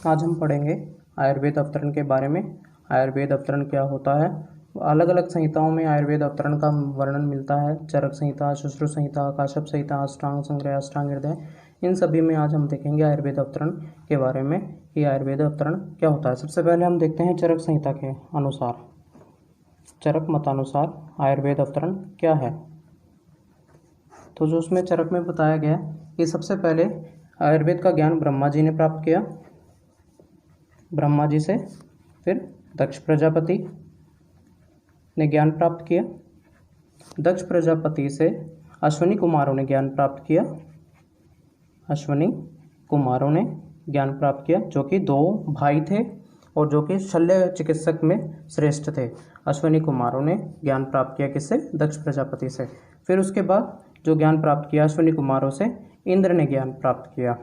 आज हम पढ़ेंगे आयुर्वेद अवतरण के बारे में। आयुर्वेद अवतरण क्या होता है। अलग अलग संहिताओं में आयुर्वेद अवतरण का वर्णन मिलता है। चरक संहिता, सुश्रुत संहिता, काश्यप संहिता, अष्टांग संग्रह, अष्टांग हृदय, इन सभी में आज हम देखेंगे आयुर्वेद अवतरण के बारे में कि आयुर्वेद अवतरण क्या होता है। सबसे पहले हम देखते हैं चरक संहिता के अनुसार, चरक मतानुसार आयुर्वेद अवतरण क्या है। तो जो उसमें चरक में बताया गया कि सबसे पहले आयुर्वेद का ज्ञान ब्रह्मा जी ने प्राप्त किया, ब्रह्मा जी से। फिर दक्ष प्रजापति ने ज्ञान प्राप्त किया, दक्ष प्रजापति से अश्विनी कुमारों ने ज्ञान प्राप्त किया, अश्विनी कुमारों ने ज्ञान प्राप्त किया, जो कि दो भाई थे और जो कि शल्य चिकित्सक में श्रेष्ठ थे। अश्विनी कुमारों ने ज्ञान प्राप्त किया किससे? दक्ष प्रजापति से। फिर उसके बाद जो ज्ञान प्राप्त किया अश्विनी कुमारों से, इंद्र ने ज्ञान प्राप्त किया।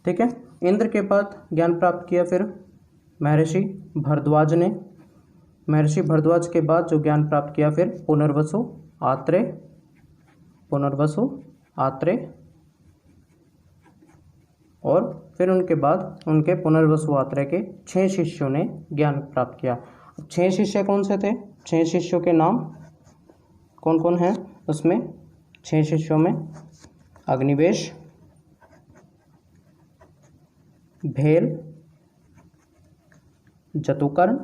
ठीक है, इंद्र के बाद ज्ञान प्राप्त किया फिर महर्षि भरद्वाज ने। महर्षि भरद्वाज के बाद जो ज्ञान प्राप्त किया फिर पुनर्वसु आत्रेय, पुनर्वसु आत्रेय, और फिर उनके बाद उनके पुनर्वसु आत्रेय के 6 शिष्यों ने ज्ञान प्राप्त किया। 6 शिष्य कौन से थे? 6 शिष्यों के नाम कौन कौन हैं? उसमें 6 शिष्यों में अग्निवेश, भेल, जतुकर्ण,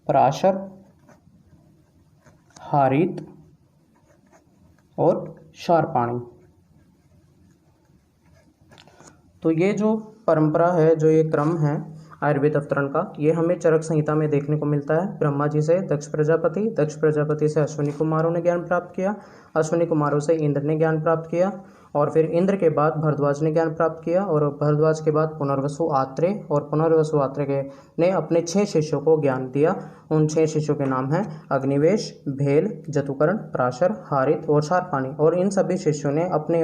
पराशर, हारित और शारपाणी। तो ये जो परंपरा है, जो ये क्रम है आयुर्वेद अवतरण का, ये हमें चरक संहिता में देखने को मिलता है। ब्रह्मा जी से दक्ष प्रजापति, दक्ष प्रजापति से अश्विनी कुमारों ने ज्ञान प्राप्त किया, अश्विनी कुमारों से इंद्र ने ज्ञान प्राप्त किया, और फिर इंद्र के बाद भरद्वाज ने ज्ञान प्राप्त किया, और भरद्वाज के बाद पुनर्वसु आत्रेय, और पुनर्वसु आत्रेय ने अपने 6 शिष्यों को ज्ञान दिया। उन 6 शिष्यों के नाम हैं अग्निवेश, भेल, जतुकर्ण, पराशर, हारित और शारपाणी। और इन सभी शिष्यों ने अपने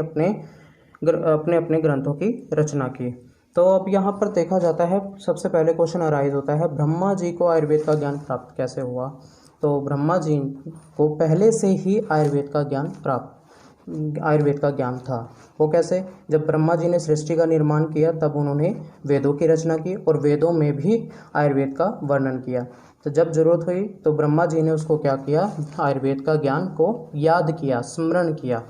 अपने ग्रंथों की रचना की। तो अब यहाँ पर देखा जाता है, सबसे पहले क्वेश्चन अराइज होता है, ब्रह्मा जी को आयुर्वेद का ज्ञान प्राप्त कैसे हुआ? तो ब्रह्मा जी को पहले से ही आयुर्वेद का ज्ञान था। वो कैसे? जब ब्रह्मा जी ने सृष्टि का निर्माण किया तब उन्होंने वेदों की रचना की और वेदों में भी आयुर्वेद का वर्णन किया। तो जब जरूरत हुई तो ब्रह्मा जी ने उसको क्या किया? आयुर्वेद का ज्ञान को याद किया, स्मरण किया।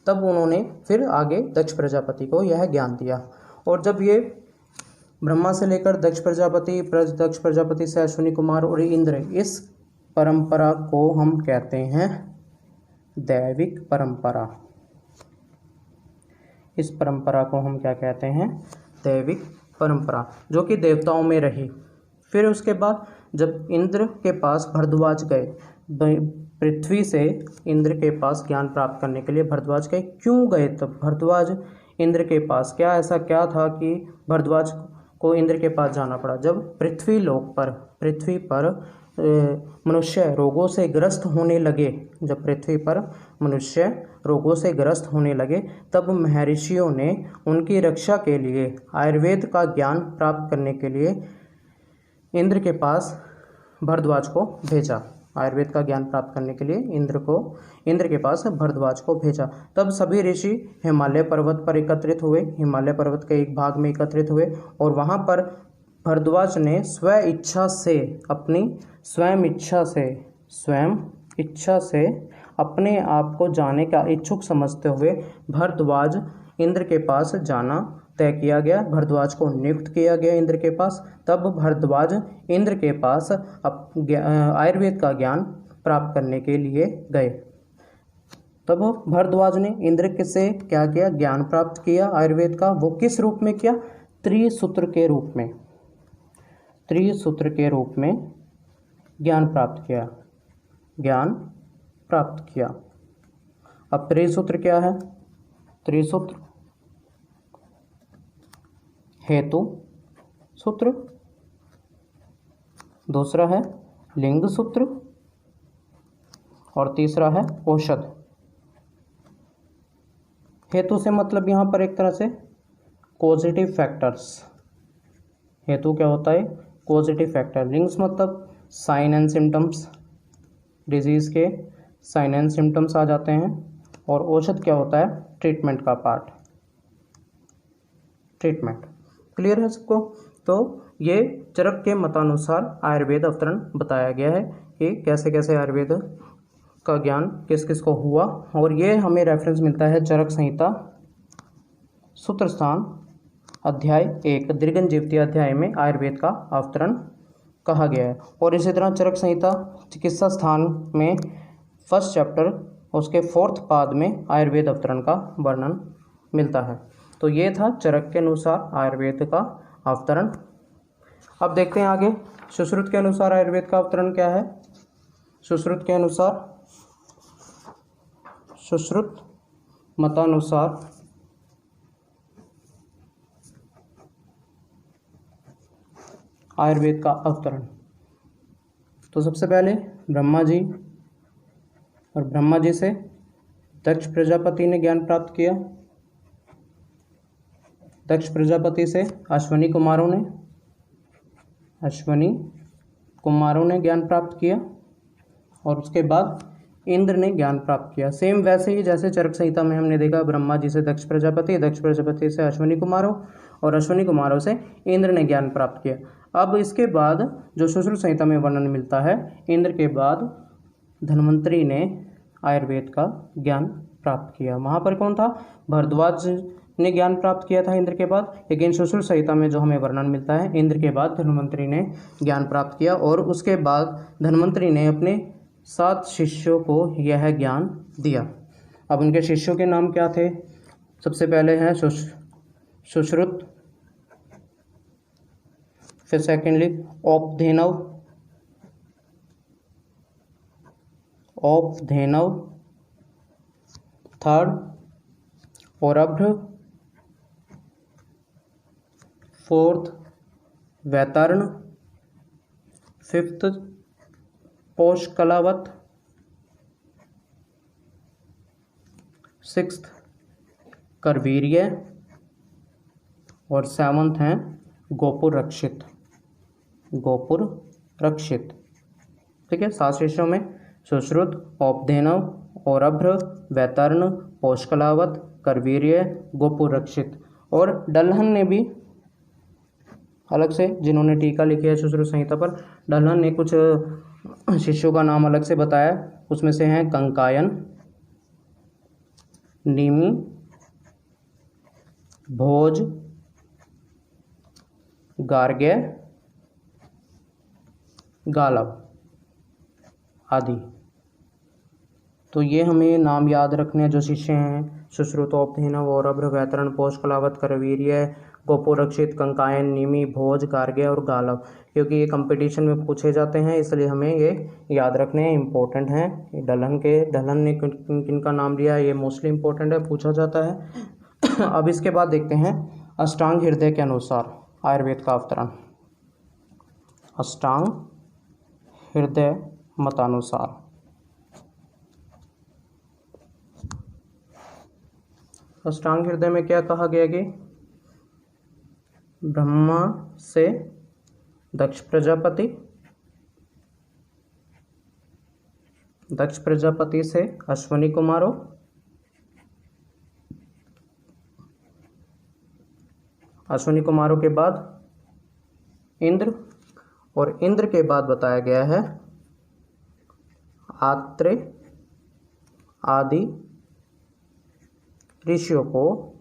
तब उन्होंने फिर आगे दक्ष प्रजापति को यह ज्ञान दिया। और जब ये ब्रह्मा से लेकर दक्ष प्रजापति से अश्विनी कुमार और इंद्र, इस परंपरा को हम कहते हैं दैविक परंपरा। इस परंपरा को हम क्या कहते हैं? दैविक परंपरा, जो कि देवताओं में रही। फिर उसके बाद जब इंद्र के पास भरद्वाज गए, पृथ्वी से इंद्र के पास ज्ञान प्राप्त करने के लिए भरद्वाज गए। क्यों गए? तब भरद्वाज इंद्र के पास ऐसा क्या था कि भरद्वाज को इंद्र के पास जाना पड़ा? जब पृथ्वी पर मनुष्य रोगों से ग्रस्त होने लगे, जब पृथ्वी पर मनुष्य रोगों से ग्रस्त होने लगे, तब महर्षियों ने उनकी रक्षा के लिए आयुर्वेद का ज्ञान प्राप्त करने के लिए इंद्र के पास भरद्वाज को भेजा। आयुर्वेद का ज्ञान प्राप्त करने के लिए इंद्र के पास भरद्वाज को भेजा। तब सभी ऋषि हिमालय पर्वत पर एकत्रित हुए, हिमालय पर्वत के एक भाग में एकत्रित हुए, और वहाँ पर भरद्वाज ने स्वयं इच्छा से अपने आप को जाने का इच्छुक समझते हुए भरद्वाज इंद्र के पास जाना तय किया गया। भरद्वाज को नियुक्त किया गया इंद्र के पास। तब भरद्वाज इंद्र के पास आयुर्वेद का ज्ञान प्राप्त करने के लिए गए। तब भरद्वाज ने इंद्र से क्या किया? ज्ञान प्राप्त किया आयुर्वेद का। वो किस रूप में किया? त्रिसूत्र के रूप में, त्रिसूत्र के रूप में ज्ञान प्राप्त किया। अब त्रिसूत्र क्या है? त्रिसूत्र हेतु सूत्र, दूसरा है लिंग सूत्र, और तीसरा है औषध। हेतु से मतलब यहाँ पर एक तरह से कॉजेटिव फैक्टर्स। हेतु क्या होता है? Causative factor. लिंग्स मतलब साइन एंड सिम्टम्स, डिजीज़ के साइन एंड सिम्टम्स आ जाते हैं। और औषध क्या होता है? ट्रीटमेंट का पार्ट। ट्रीटमेंट। क्लियर है सबको? तो ये चरक के मतानुसार आयुर्वेद अवतरण बताया गया है कि कैसे कैसे आयुर्वेद का ज्ञान किस किस को हुआ, और ये हमें रेफरेंस मिलता है चरक संहिता सूत्र स्थान अध्याय 1 दीर्घन जीवती अध्याय में आयुर्वेद का अवतरण कहा गया है। और इसी तरह चरक संहिता चिकित्सा स्थान में फर्स्ट चैप्टर उसके 4th पाद में आयुर्वेद अवतरण का वर्णन मिलता है। तो ये था चरक के अनुसार आयुर्वेद का अवतरण। अब देखते हैं आगे सुश्रुत के अनुसार आयुर्वेद का अवतरण क्या है। सुश्रुत के अनुसार, सुश्रुत मतानुसार आयुर्वेद का अवतरण। तो सबसे पहले ब्रह्मा जी, और ब्रह्मा जी से दक्ष प्रजापति ने ज्ञान प्राप्त किया। दक्ष प्रजापति से अश्वनी कुमारों ने ज्ञान प्राप्त किया, और उसके बाद इंद्र ने ज्ञान प्राप्त किया। सेम वैसे ही जैसे चरक संहिता में हमने देखा, ब्रह्मा जी से दक्ष प्रजापति से अश्वनी कुमारों, और अश्वनी कुमारों से इंद्र ने ज्ञान प्राप्त किया। अब इसके बाद जो सुश्रुत संहिता में वर्णन मिलता है, इंद्र के बाद धन्वंतरि ने आयुर्वेद का ज्ञान प्राप्त किया। वहाँ पर कौन था? भरद्वाज ने ज्ञान प्राप्त किया था इंद्र के बाद। लेकिन सुश्रुत संहिता में जो हमें वर्णन मिलता है, इंद्र के बाद धन्वंतरि ने ज्ञान प्राप्त किया, और उसके बाद धन्वंतरि ने अपने 7 शिष्यों को यह ज्ञान दिया। अब उनके शिष्यों के नाम क्या थे? सबसे पहले है सुश्रुत, फिर secondly Aupadhenava, third Aurabhra, fourth Vaitarana, fifth Paushkalavata, sixth Karavirya, और 7th हैं गोपुर रक्षित। ठीक है, 7 शिष्यों में सुश्रुत, औपधेनव, औरभ्र, वैतर्ण, पोषकलावत, करवीर्य, गोपुर रक्षित। और डल्हन ने भी अलग से, जिन्होंने टीका लिखी है सुश्रुत संहिता पर, डल्हन ने कुछ शिष्यों का नाम अलग से बताया। उसमें से हैं कंकायन, निमि, भोज, गार्ग्य, गालव आदि। तो ये हमें नाम याद रखने हैं जो शिष्य हैं, सुश्रुत, औपधेनव, औरभ्र, वैतरण, पोषकलावत, करवीर्य, गोपुरक्षित, कंकायन, निमि, भोज, गार्ग्य और गालव, क्योंकि ये कंपटीशन में पूछे जाते हैं, इसलिए हमें ये याद रखने हैं, इम्पोर्टेंट हैं। डल्हन ने किन का नाम लिया, ये मोस्टली इम्पोर्टेंट है, पूछा जाता है। अब इसके बाद देखते हैं अष्टांग हृदय के अनुसार आयुर्वेद का अवतरण। अष्टांग हृदय मतानुसार अष्टांग हृदय में क्या कहा गया कि ब्रह्मा से दक्ष प्रजापति से अश्वनी कुमारों, अश्वनी कुमारों के बाद इंद्र, और इंद्र के बाद बताया गया है आत्रेय आदि ऋषियों को,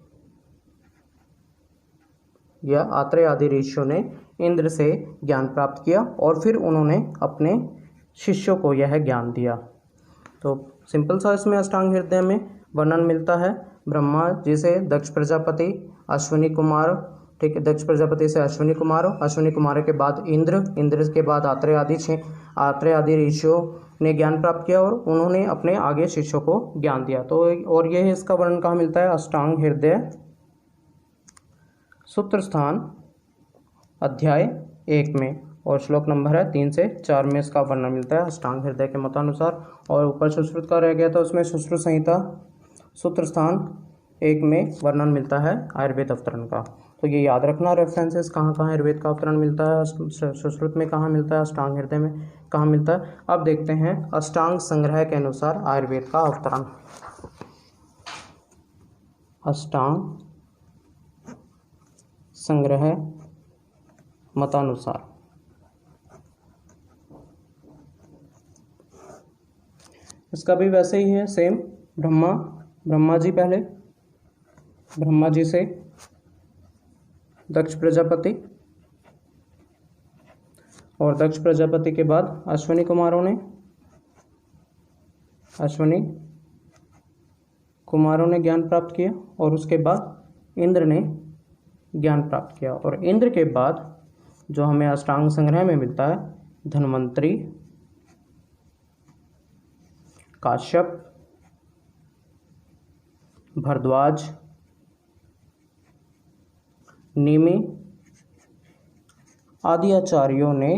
या आत्रेय आदि ऋषियों ने इंद्र से ज्ञान प्राप्त किया, और फिर उन्होंने अपने शिष्यों को यह ज्ञान दिया। तो सिंपल सा इसमें अष्टांग हृदय में वर्णन मिलता है। ब्रह्मा जी से दक्ष प्रजापति, अश्वनी कुमार, ठीक है, दक्ष प्रजापति से अश्वनी कुमार के बाद इंद्र के बाद आत्रेय आदि ऋषियों ने ज्ञान प्राप्त किया, और उन्होंने अपने आगे शिष्यों को ज्ञान दिया। तो और यह इसका वर्णन कहाँ मिलता है? अष्टांग हृदय सूत्र स्थान अध्याय 1 में, और श्लोक नंबर है 3 से 4 में इसका वर्णन मिलता है अष्टांग हृदय के मतानुसार। और ऊपर सुश्रुत का रह गया था, उसमें सुश्रुत संहिता सूत्र स्थान 1 में वर्णन मिलता है आयुर्वेद अवतरण का। तो ये याद रखना रेफरेंसेस, कहाँ कहाँ आयुर्वेद का अवतरण मिलता है, सुश्रुत में कहाँ मिलता है, अष्टांग हृदय में कहाँ मिलता है। अब देखते हैं अष्टांग संग्रह के अनुसार आयुर्वेद का अवतरण। अष्टांग संग्रह मतानुसार। इसका भी वैसे ही है, सेम। ब्रह्मा जी पहले, ब्रह्मा जी से दक्ष प्रजापति, और दक्ष प्रजापति के बाद अश्विनी कुमारों ने ज्ञान प्राप्त किया, और उसके बाद इंद्र ने ज्ञान प्राप्त किया। और इंद्र के बाद जो हमें अष्टांग संग्रह में मिलता है, धन्वंतरी, काश्यप, भरद्वाज, निमि आदि आचार्यों ने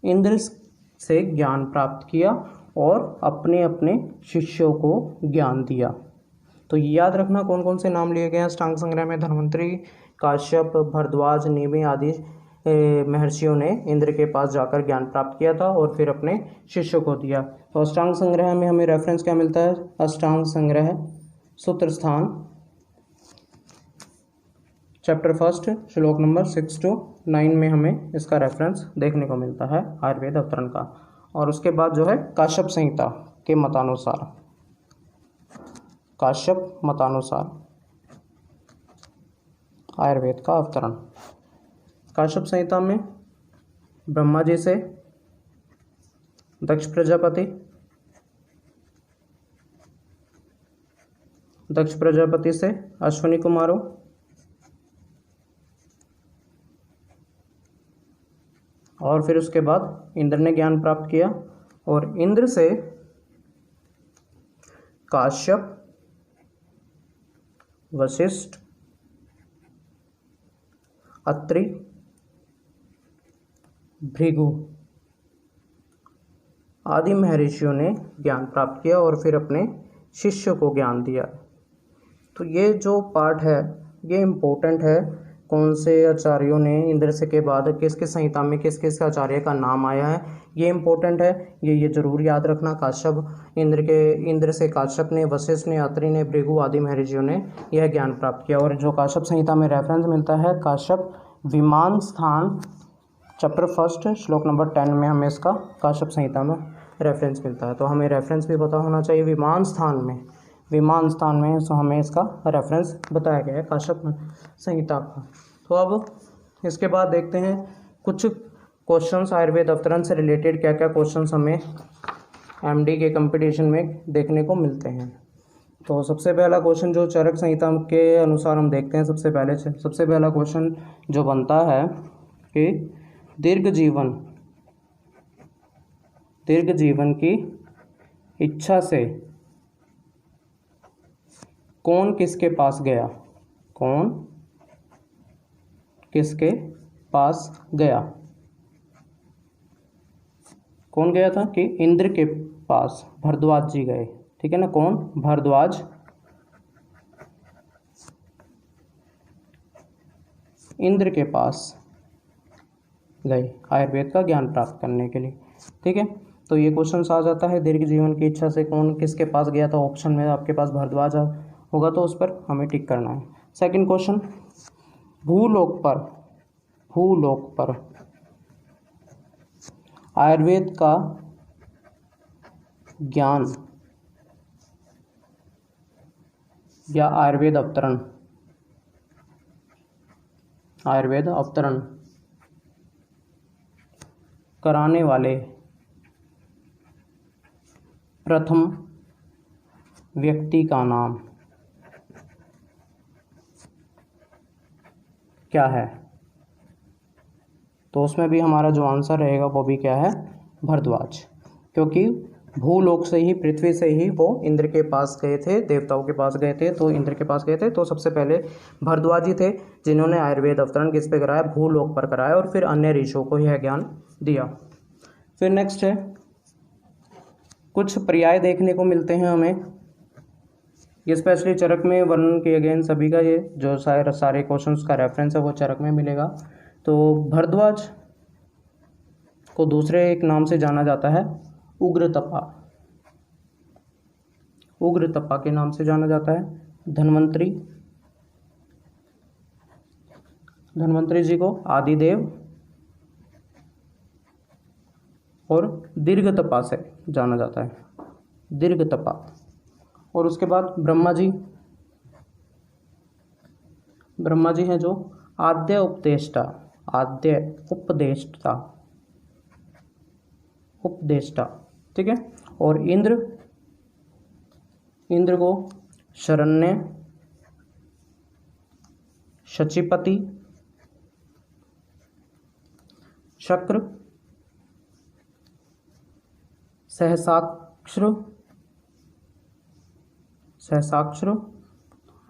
इंद्र से ज्ञान प्राप्त किया और अपने अपने शिष्यों को ज्ञान दिया। तो याद रखना कौन कौन से नाम लिए गए हैं अष्टांग संग्रह में। धन्वंतरी, काश्यप, भरद्वाज, निमि आदि महर्षियों ने इंद्र के पास जाकर ज्ञान प्राप्त किया था और फिर अपने शिष्यों को दिया। तो अष्टांग संग्रह में हमें रेफरेंस क्या मिलता है? अष्टांग संग्रह सूत्र स्थान चैप्टर 1 श्लोक नंबर 6 to 9 में हमें इसका रेफरेंस देखने को मिलता है आयुर्वेद अवतरण का। और उसके बाद जो है काश्यप संहिता के मतानुसार, काश्यप मतानुसार आयुर्वेद का अवतरण। काश्यप संहिता में ब्रह्मा जी से दक्ष प्रजापति, दक्ष प्रजापति से अश्विनी कुमारों, और फिर उसके बाद इंद्र ने ज्ञान प्राप्त किया, और इंद्र से काश्यप, वशिष्ठ, अत्रि, भृगु आदि महर्षियों ने ज्ञान प्राप्त किया और फिर अपने शिष्य को ज्ञान दिया। तो ये जो पार्ट है ये इम्पोर्टेंट है। कौन से आचार्यों ने इंद्र से के बाद किस किस संहिता में किस किस आचार्य का नाम आया है, ये इम्पोर्टेंट है। ये जरूर याद रखना। काश्यप, इंद्र से काश्यप ने, वशिष्ठ ने, अत्रि ने, भृगु आदि महर्षियों ने यह ज्ञान प्राप्त किया। और जो काश्यप संहिता में रेफरेंस मिलता है, काश्यप विमान स्थान चैप्टर 1 श्लोक नंबर 10 में हमें इसका काश्यप संहिता में रेफरेंस मिलता है। तो हमें रेफरेंस भी पता होना चाहिए। विमान स्थान में सो हमें इसका रेफरेंस बताया गया है काश्यप संहिता का। तो अब इसके बाद देखते हैं कुछ क्वेश्चंस आयुर्वेद अवतरण से रिलेटेड, क्या क्या क्वेश्चंस हमें एमडी के कंपटीशन में देखने को मिलते हैं। तो सबसे पहला क्वेश्चन जो चरक संहिता के अनुसार हम देखते हैं, सबसे पहला क्वेश्चन जो बनता है कि दीर्घ जीवन की इच्छा से कौन किसके पास गया? कौन किसके पास गया? कौन गया था कि इंद्र के पास भरद्वाज जी गए। ठीक है ना, कौन? भरद्वाज इंद्र के पास गए आयुर्वेद का ज्ञान प्राप्त करने के लिए। ठीक है, तो ये क्वेश्चन आ जाता है दीर्घ जीवन की इच्छा से कौन किसके पास गया था। ऑप्शन में आपके पास भरद्वाज होगा तो उस पर हमें टिक करना है। सेकंड क्वेश्चन, भूलोक पर आयुर्वेद का ज्ञान या आयुर्वेद अवतरण कराने वाले प्रथम व्यक्ति का नाम क्या है? तो उसमें भी हमारा जो आंसर रहेगा वो भी क्या है? भरद्वाज। क्योंकि भूलोक से ही, पृथ्वी से ही वो इंद्र के पास गए थे, देवताओं के पास गए थे, तो इंद्र के पास गए थे। तो सबसे पहले भरद्वाज ही थे जिन्होंने आयुर्वेद अवतरण किस पे कराया? भूलोक पर कराया, और फिर अन्य ऋषियों को यह ज्ञान दिया। फिर नेक्स्ट है, कुछ पर्याय देखने को मिलते हैं हमें, ये स्पेशली चरक में वर्णन किए गए। सभी का ये जो सारे क्वेश्चंस का रेफरेंस है वो चरक में मिलेगा। तो भरद्वाज को दूसरे एक नाम से जाना जाता है उग्रतपा के नाम से जाना जाता है। धन्वंतरी, धन्वंतरी जी को आदिदेव और दीर्घतपा से जाना जाता है, दीर्घतपा। और उसके बाद ब्रह्मा जी हैं जो आद्य उपदेष्टा, आद्य उपदेष्टा, ठीक है। और इंद्र को शरण्य, शचीपति, शक्र, सहसाक्ष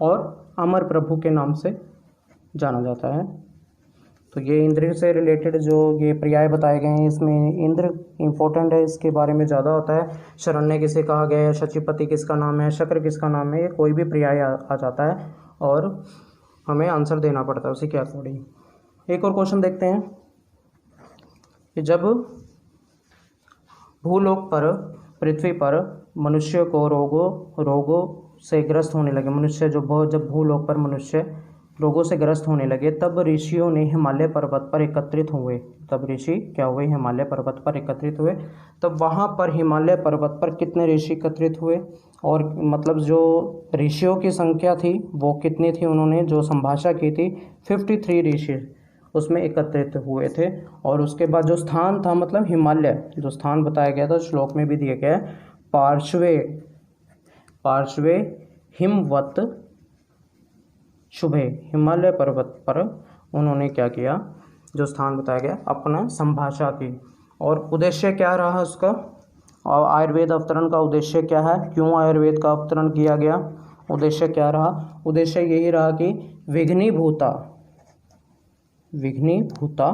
और अमर प्रभु के नाम से जाना जाता है। तो ये इंद्र से रिलेटेड जो ये पर्याय बताए गए हैं, इसमें इंद्र इम्पोर्टेंट है, इसके बारे में ज़्यादा होता है। शरण्य किसे कहा गया है, शचीपति किसका नाम है, शक्र किसका नाम है, ये कोई भी पर्याय आ जाता है और हमें आंसर देना पड़ता है उसी के अकॉर्डिंग। एक और क्वेश्चन देखते हैं कि जब भूलोक पर, पृथ्वी पर मनुष्य को रोगों से ग्रस्त होने लगे, जब भूलोक पर मनुष्य रोगों से ग्रस्त होने लगे, तब ऋषियों ने हिमालय पर्वत पर एकत्रित हुए। तब ऋषि क्या हुए, हिमालय पर्वत पर एकत्रित हुए। तब वहाँ पर हिमालय पर्वत पर कितने ऋषि एकत्रित हुए, और मतलब जो ऋषियों की संख्या थी वो कितनी थी, उन्होंने जो संभाषा की थी 53 ऋषि उसमें एकत्रित हुए थे। और उसके बाद जो स्थान था, मतलब हिमालय जो स्थान बताया गया था श्लोक में भी दिया गया है, पार्श्वे हिमवत शुभे, हिमालय पर्वत पर उन्होंने क्या किया, जो स्थान बताया गया, अपना संभाषा की। और उद्देश्य क्या रहा उसका, और आयुर्वेद अवतरण का उद्देश्य क्या है, क्यों आयुर्वेद का अवतरण किया गया, उद्देश्य क्या रहा, उद्देश्य यही रहा कि विघ्नीभूता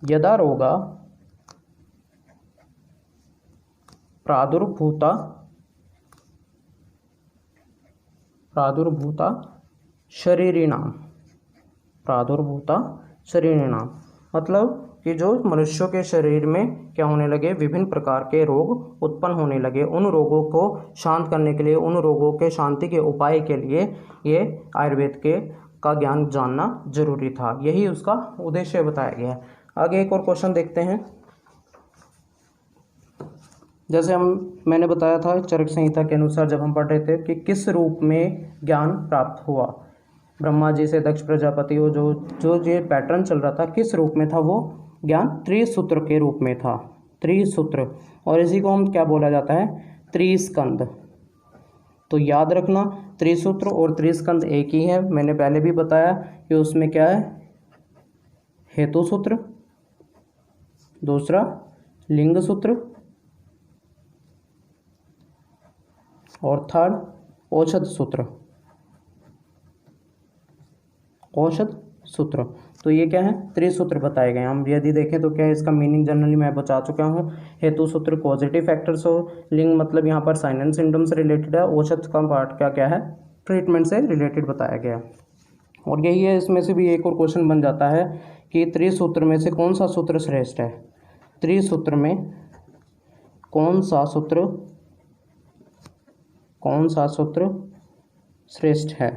यदा रोगा प्रादुर्भूता शरीरिणाम, मतलब कि जो मनुष्यों के शरीर में क्या होने लगे, विभिन्न प्रकार के रोग उत्पन्न होने लगे। उन रोगों को शांत करने के लिए, उन रोगों के शांति के उपाय के लिए ये आयुर्वेद का ज्ञान जानना जरूरी था, यही उसका उद्देश्य बताया गया है। आगे एक और क्वेश्चन देखते हैं। जैसे मैंने बताया था चरक संहिता के अनुसार जब हम पढ़ रहे थे कि किस रूप में ज्ञान प्राप्त हुआ, ब्रह्मा जी से दक्ष प्रजापति को जो ये पैटर्न चल रहा था, किस रूप में था, वो ज्ञान त्रिसूत्र के रूप में था, त्रिसूत्र। और इसी को हम क्या बोला जाता है, त्रिस्कंद। तो याद रखना त्रिसूत्र और त्रिस्कंद एक ही है। मैंने पहले भी बताया कि उसमें क्या है, हेतु सूत्र, दूसरा लिंग सूत्र, और थर्ड औषध सूत्र। तो ये क्या है, त्रिसूत्र बताए गए। हम यदि देखें तो क्या है, इसका मीनिंग जनरली मैं बता चुका हूँ। हेतु सूत्र पॉजिटिव फैक्टर्स हो, लिंग मतलब यहाँ पर साइन एंड सिम्टम से रिलेटेड है, औषध का पार्ट क्या है, ट्रीटमेंट से रिलेटेड बताया गया। और यही है, इसमें से भी एक और क्वेश्चन बन जाता है कि त्रिसूत्र में से कौन सा सूत्र श्रेष्ठ है, त्रिसूत्र में कौन सा सूत्र श्रेष्ठ है।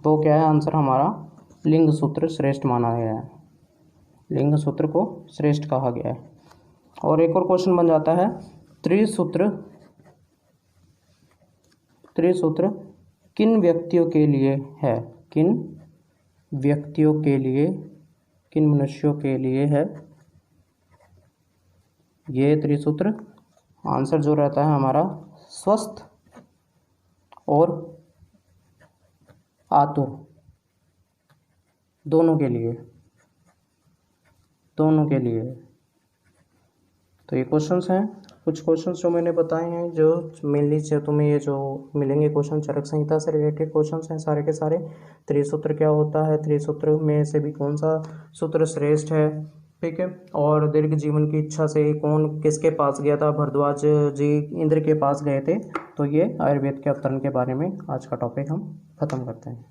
तो क्या है आंसर हमारा, लिंग सूत्र श्रेष्ठ माना गया है, लिंग सूत्र को श्रेष्ठ कहा गया है। और एक और क्वेश्चन बन जाता है, त्रिसूत्र किन व्यक्तियों के लिए है, किन मनुष्यों के लिए है ये त्रिसूत्र। आंसर जो रहता है हमारा, स्वस्थ और आतुर दोनों के लिए। तो ये क्वेश्चंस हैं, कुछ क्वेश्चंस जो मैंने बताए हैं, जो मेनली से तुम्हें ये जो मिलेंगे क्वेश्चन चरक संहिता से रिलेटेड क्वेश्चंस हैं सारे के सारे। त्रिसूत्र क्या होता है, त्रिसूत्र में से भी कौन सा सूत्र श्रेष्ठ है, ठीक है। और दीर्घ जीवन की इच्छा से कौन किसके पास गया था, भरद्वाज जी इंद्र के पास गए थे। तो ये आयुर्वेद के अवतरण के बारे में आज का टॉपिक हम खत्म करते हैं।